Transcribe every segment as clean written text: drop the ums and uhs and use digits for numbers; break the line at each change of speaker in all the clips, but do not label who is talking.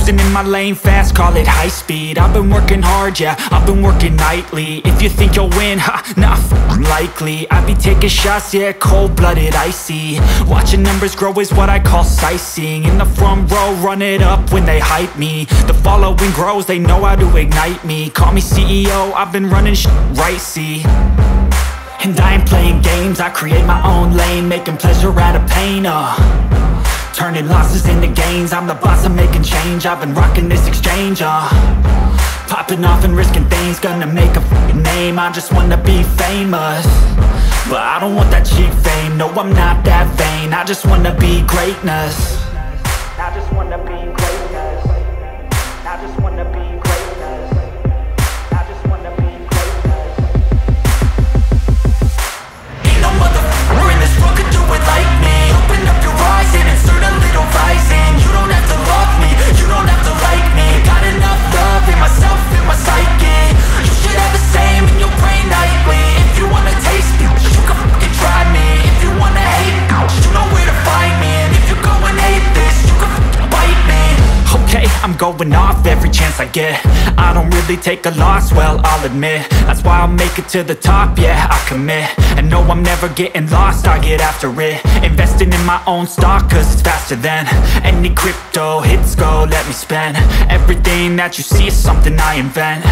Cruising in my lane fast, call it high speed. I've been working hard, yeah, I've been working nightly. If you think you'll win, ha, not likely. I be taking shots, yeah, cold-blooded, icy. Watching numbers grow is what I call sightseeing. In the front row, run it up when they hype me. The following grows, they know how to ignite me. Call me CEO, I've been running shit right, see. And I ain't playing games, I create my own lane, making pleasure out of pain, turning losses into gains. I'm the boss, I'm making change. I've been rocking this exchange, popping off and risking things. Gonna make a f***ing name. I just wanna be famous, but I don't want that cheap fame. No, I'm not that vain. I just wanna be greatness. I just wanna be greatness. I just wanna be greatness. I just wanna be greatness. Ain't no motherfucker in this world could do it like me. Open up your eyes and insert a little rising. You don't have to love me, you don't have to like me. Got enough love in myself, in my psyche. You should have the same in your brain nightly. If you wanna taste me, you can fucking try me. If you wanna hate me, you know where to find me. And if you go and hate this, you can fucking bite me. Okay, I'm going off every chance I get. I don't really take a loss, well, I'll admit. That's why I'll make it to the top, yeah, I commit. And no, I'm never getting lost, I get after it. Investing in my own stock, cause it's faster than any crypto hits go, let me spend. Everything that you see is something I invent,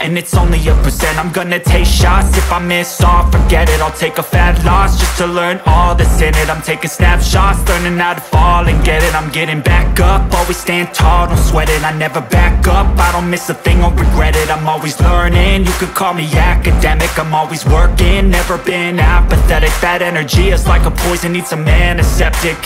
and it's only a percent. I'm gonna take shots, if I miss all, forget it. I'll take a fat loss just to learn all that's in it. I'm taking snapshots, learning how to fall and get it. I'm getting back up, always stand tall, don't sweat it. I never back up, I don't miss a thing or regret it. I'm always learning, you could call me academic. I'm always working, never been apathetic. That energy is like a poison, needs a antiseptic.